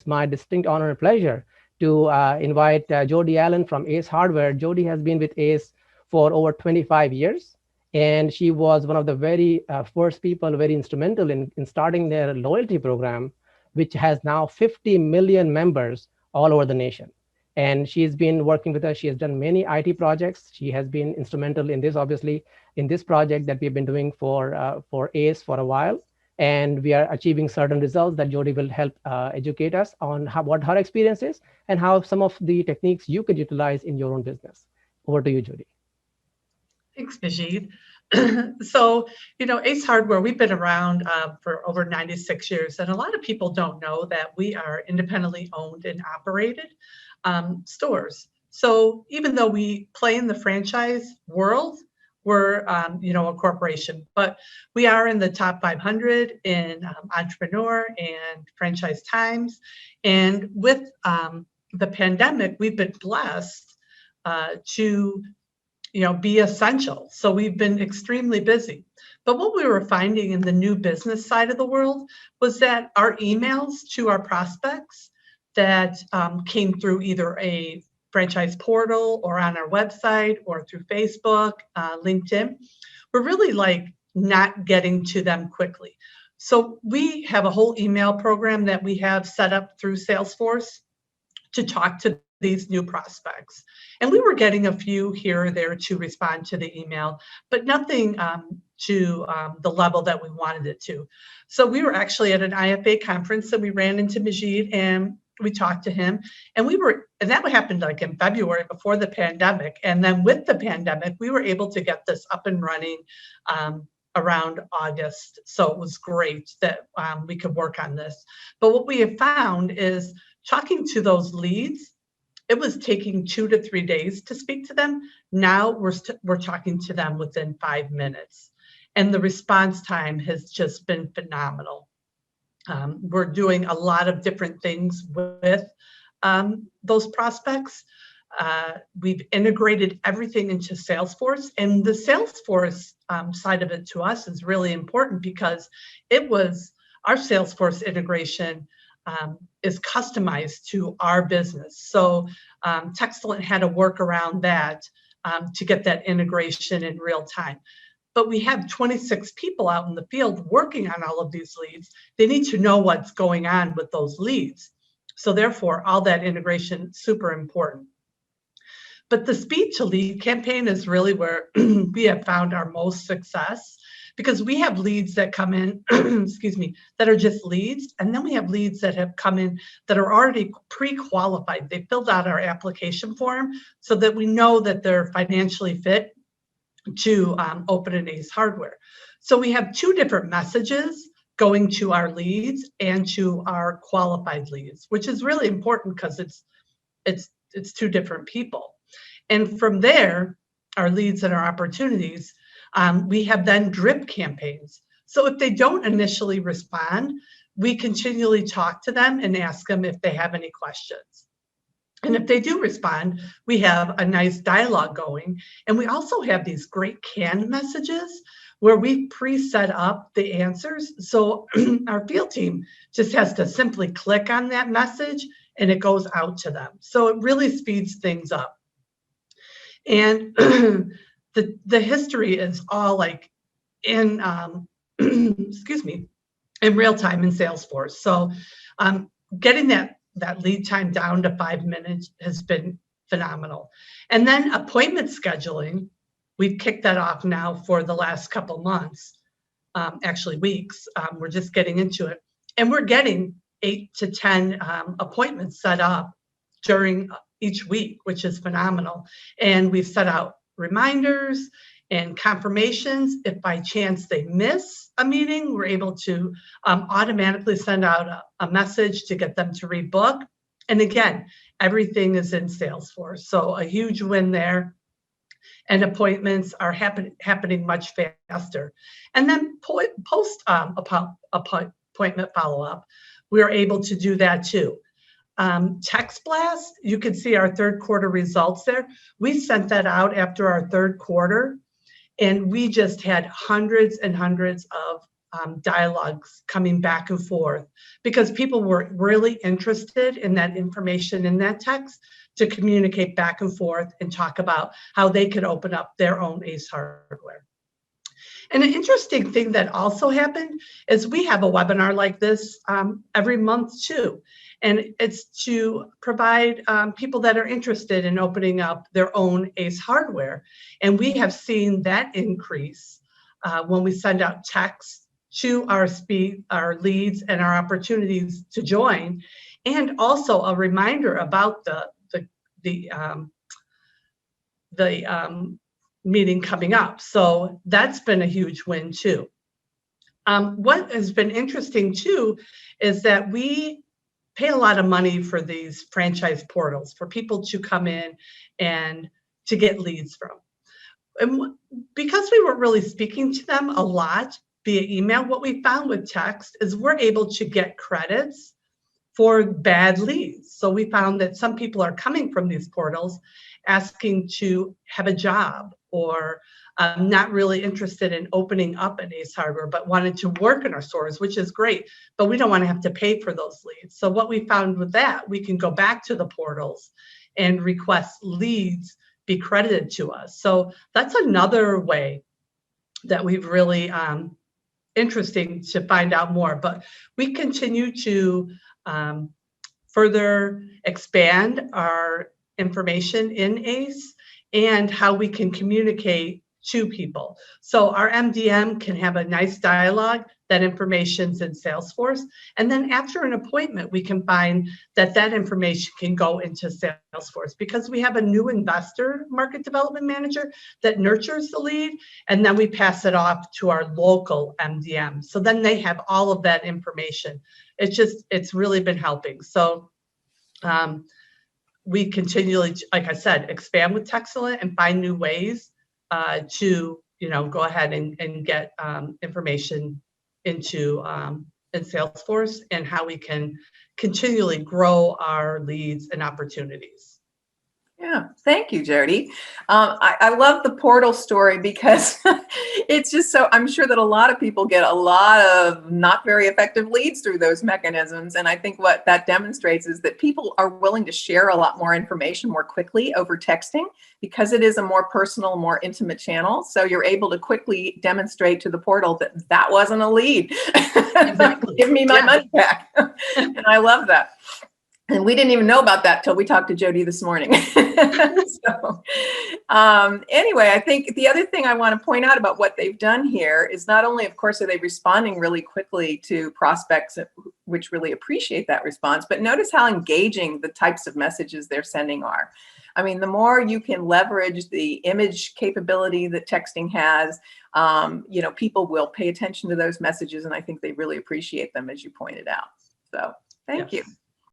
my distinct honor and pleasure to invite Jody Allen from Ace Hardware. Jody has been with Ace for over 25 years, and she was one of the very first people, very instrumental in starting their loyalty program, which has now 50 million members all over the nation. And she's been working with us. She has done many IT projects. She has been instrumental in this, obviously, in this project that we've been doing for ACE for a while. And we are achieving certain results that Jody will help educate us on what her experience is and how some of the techniques you could utilize in your own business. Over to you, Jody. Thanks, Majid. So, Ace Hardware, we've been around for over 96 years, and a lot of people don't know that we are independently owned and operated stores. So even though we play in the franchise world, we're, a corporation, but we are in the top 500 in Entrepreneur and Franchise Times. And with the pandemic, we've been blessed to be essential. So we've been extremely busy. But what we were finding in the new business side of the world was that our emails to our prospects that came through either a franchise portal or on our website or through Facebook, LinkedIn, were really like not getting to them quickly. So we have a whole email program that we have set up through Salesforce to talk to these new prospects. And we were getting a few here or there to respond to the email, but nothing to the level that we wanted it to. So we were actually at an IFA conference and we ran into Majid and we talked to him, and that happened like in February before the pandemic. And then with the pandemic, we were able to get this up and running around August. So it was great that we could work on this. But what we have found is talking to those leads, it was taking 2 to 3 days to speak to them. Now we're talking to them within 5 minutes. And the response time has just been phenomenal. We're doing a lot of different things with those prospects. We've integrated everything into Salesforce, and the Salesforce side of it to us is really important because it was our Salesforce integration is customized to our business. So Textellent had to work around that to get that integration in real time. But we have 26 people out in the field working on all of these leads. They need to know what's going on with those leads. So therefore, all that integration is super important. But the speed to lead campaign is really where we have found our most success, because we have leads that come in, that are just leads. And then we have leads that have come in that are already pre-qualified. They filled out our application form so that we know that they're financially fit to open an Ace Hardware. So we have 2 different messages going to our leads and to our qualified leads, which is really important because it's 2 different people. And from there, our leads and our opportunities, we have then drip campaigns. So if they don't initially respond, we continually talk to them and ask them if they have any questions. And if they do respond, we have a nice dialogue going. And we also have these great canned messages where we pre-set up the answers. So our field team just has to simply click on that message and it goes out to them. So it really speeds things up. And the history is all like in, in real time in Salesforce. So getting that lead time down to 5 minutes has been phenomenal. And then appointment scheduling, we've kicked that off now for the last couple months, actually weeks. We're just getting into it. And we're getting 8 to 10 appointments set up during each week, which is phenomenal. And we've set out reminders and confirmations. If by chance they miss a meeting, we're able to automatically send out a message to get them to rebook. And again, everything is in Salesforce. So a huge win there. And appointments are happening much faster. And then post appointment follow-up, we're able to do that too. Text blast, you can see our 3rd quarter results there. We sent that out after our 3rd quarter, and we just had hundreds and hundreds of dialogues coming back and forth, because people were really interested in that information in that text to communicate back and forth and talk about how they could open up their own ACE hardware. And an interesting thing that also happened is we have a webinar like this every month too. And it's to provide people that are interested in opening up their own ACE hardware. And we have seen that increase when we send out texts to our leads and our opportunities to join, and also a reminder about the meeting coming up. So that's been a huge win too. What has been interesting too is that we pay a lot of money for these franchise portals for people to come in and to get leads from. And because we weren't really speaking to them a lot via email, what we found with text is we're able to get credits for bad leads. So we found that some people are coming from these portals asking to have a job, or not really interested in opening up an ACE hardware, but wanted to work in our stores, which is great, but we don't want to have to pay for those leads. So what we found with that, we can go back to the portals and request leads be credited to us. So that's another way that we've really interesting to find out more. But we continue to further expand our information in ACE and how we can communicate to people. So our MDM can have a nice dialogue, that information's in Salesforce. And then after an appointment, we can find that that information can go into Salesforce, because we have a new investor market development manager that nurtures the lead, and then we pass it off to our local MDM. So then they have all of that information. It's really been helping. So we continually, like I said, expand with Textellent and find new ways to, go ahead and get information into in Salesforce, and how we can continually grow our leads and opportunities. Yeah, thank you, Jody. I love the portal story, because it's just so, I'm sure that a lot of people get a lot of not very effective leads through those mechanisms. And I think what that demonstrates is that people are willing to share a lot more information more quickly over texting, because it is a more personal, more intimate channel. So you're able to quickly demonstrate to the portal that that wasn't a lead. Exactly. Give me my money back. And I love that. And we didn't even know about that till we talked to Jody this morning. So anyway, I think the other thing I want to point out about what they've done here is not only, of course, are they responding really quickly to prospects, which really appreciate that response, but notice how engaging the types of messages they're sending are. I mean, the more you can leverage the image capability that texting has, people will pay attention to those messages, and I think they really appreciate them, as you pointed out. So thank you.